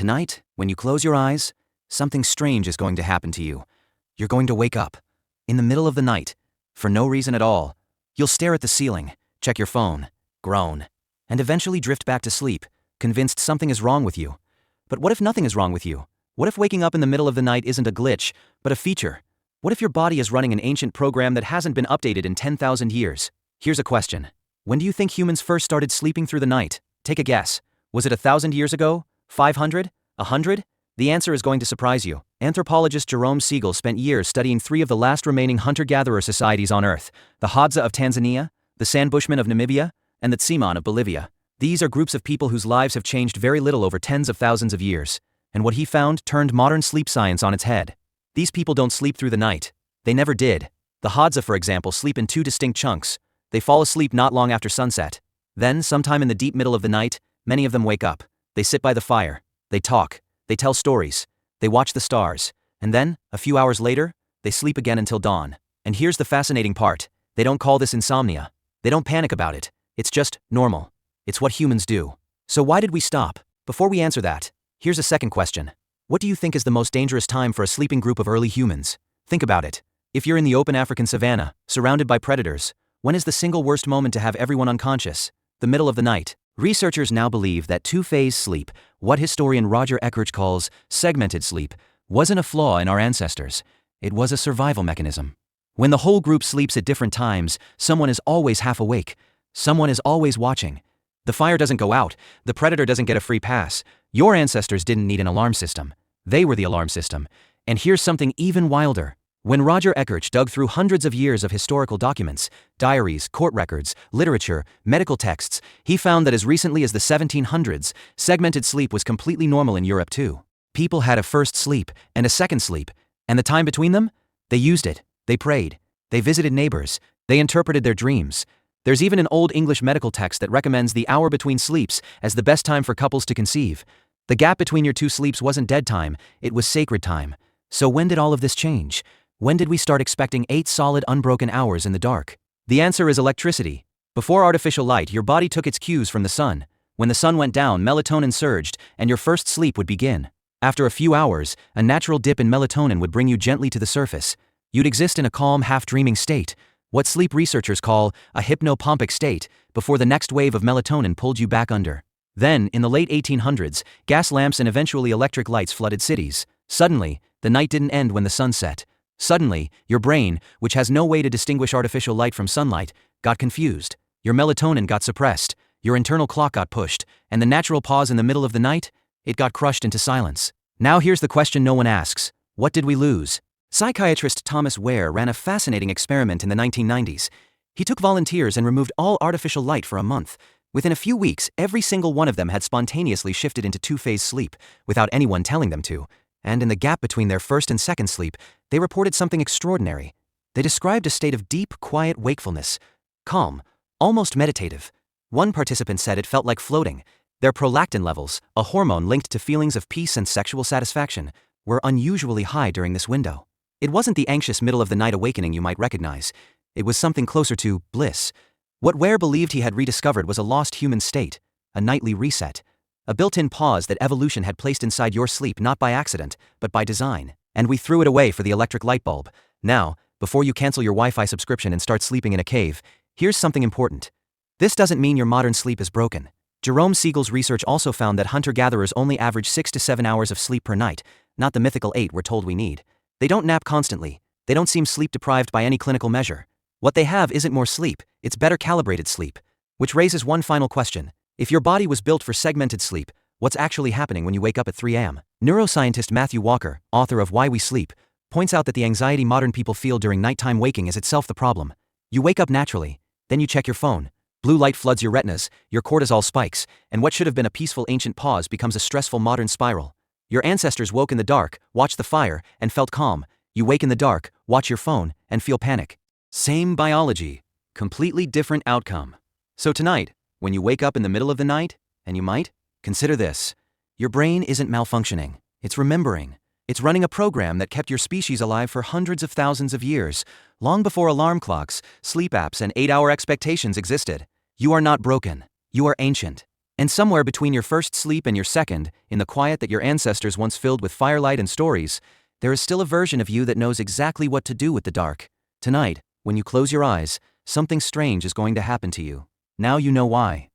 Tonight, when you close your eyes, something strange is going to happen to you. You're going to wake up, in the middle of the night, for no reason at all. You'll stare at the ceiling, check your phone, groan, and eventually drift back to sleep, convinced something is wrong with you. But what if nothing is wrong with you? What if waking up in the middle of the night isn't a glitch, but a feature? What if your body is running an ancient program that hasn't been updated in 10,000 years? Here's a question. When do you think humans first started sleeping through the night? Take a guess. Was it 1,000 years ago? 500? 100? The answer is going to surprise you. Anthropologist Jerome Siegel spent years studying 3 of the last remaining hunter-gatherer societies on Earth: the Hadza of Tanzania, the San Bushmen of Namibia, and the Tsimane of Bolivia. These are groups of people whose lives have changed very little over tens of thousands of years, and what he found turned modern sleep science on its head. These people don't sleep through the night. They never did. The Hadza, for example, sleep in 2 distinct chunks. They fall asleep not long after sunset. Then, sometime in the deep middle of the night, many of them wake up. They sit by the fire. They talk. They tell stories. They watch the stars. And then, a few hours later, they sleep again until dawn. And here's the fascinating part. They don't call this insomnia. They don't panic about it. It's just normal. It's what humans do. So why did we stop? Before we answer that, here's a second question. What do you think is the most dangerous time for a sleeping group of early humans? Think about it. If you're in the open African savanna, surrounded by predators, when is the single worst moment to have everyone unconscious? The middle of the night. Researchers now believe that 2-phase sleep, what historian Roger Ekirch calls segmented sleep, wasn't a flaw in our ancestors. It was a survival mechanism. When the whole group sleeps at different times, someone is always half awake. Someone is always watching. The fire doesn't go out. The predator doesn't get a free pass. Your ancestors didn't need an alarm system. They were the alarm system. And here's something even wilder. When Roger Ekirch dug through hundreds of years of historical documents, diaries, court records, literature, medical texts, he found that as recently as the 1700s, segmented sleep was completely normal in Europe too. People had a first sleep and a second sleep, and the time between them? They used it. They prayed. They visited neighbors. They interpreted their dreams. There's even an old English medical text that recommends the hour between sleeps as the best time for couples to conceive. The gap between your 2 sleeps wasn't dead time, it was sacred time. So when did all of this change? When did we start expecting 8 solid unbroken hours in the dark? The answer is electricity. Before artificial light, your body took its cues from the sun. When the sun went down, melatonin surged, and your first sleep would begin. After a few hours, a natural dip in melatonin would bring you gently to the surface. You'd exist in a calm, half-dreaming state, what sleep researchers call a hypnopompic state, before the next wave of melatonin pulled you back under. Then, in the late 1800s, gas lamps and eventually electric lights flooded cities. Suddenly, the night didn't end when the sun set. Suddenly, your brain, which has no way to distinguish artificial light from sunlight, got confused. Your melatonin got suppressed, your internal clock got pushed, and the natural pause in the middle of the night? It got crushed into silence. Now here's the question no one asks. What did we lose? Psychiatrist Thomas Wehr ran a fascinating experiment in the 1990s. He took volunteers and removed all artificial light for a month. Within a few weeks, every single one of them had spontaneously shifted into 2-phase sleep, without anyone telling them to. And in the gap between their first and second sleep, they reported something extraordinary. They described a state of deep, quiet wakefulness. Calm, almost meditative. One participant said it felt like floating. Their prolactin levels, a hormone linked to feelings of peace and sexual satisfaction, were unusually high during this window. It wasn't the anxious middle-of-the-night awakening you might recognize. It was something closer to bliss. What Wehr believed he had rediscovered was a lost human state, a nightly reset. A built-in pause that evolution had placed inside your sleep not by accident, but by design. And we threw it away for the electric light bulb. Now, before you cancel your Wi-Fi subscription and start sleeping in a cave, here's something important. This doesn't mean your modern sleep is broken. Jerome Siegel's research also found that hunter-gatherers only average 6 to 7 hours of sleep per night, not the mythical 8 we're told we need. They don't nap constantly. They don't seem sleep-deprived by any clinical measure. What they have isn't more sleep, it's better calibrated sleep. Which raises one final question. If your body was built for segmented sleep, what's actually happening when you wake up at 3 a.m.? Neuroscientist Matthew Walker, author of Why We Sleep, points out that the anxiety modern people feel during nighttime waking is itself the problem. You wake up naturally, then you check your phone. Blue light floods your retinas, your cortisol spikes, and what should have been a peaceful ancient pause becomes a stressful modern spiral. Your ancestors woke in the dark, watched the fire, and felt calm. You wake in the dark, watch your phone, and feel panic. Same biology, completely different outcome. So tonight, when you wake up in the middle of the night, and you might, consider this. Your brain isn't malfunctioning, it's remembering. It's running a program that kept your species alive for hundreds of thousands of years, long before alarm clocks, sleep apps, and 8-hour expectations existed. You are not broken. You are ancient. And somewhere between your first sleep and your second, in the quiet that your ancestors once filled with firelight and stories, there is still a version of you that knows exactly what to do with the dark. Tonight, when you close your eyes, something strange is going to happen to you. Now you know why.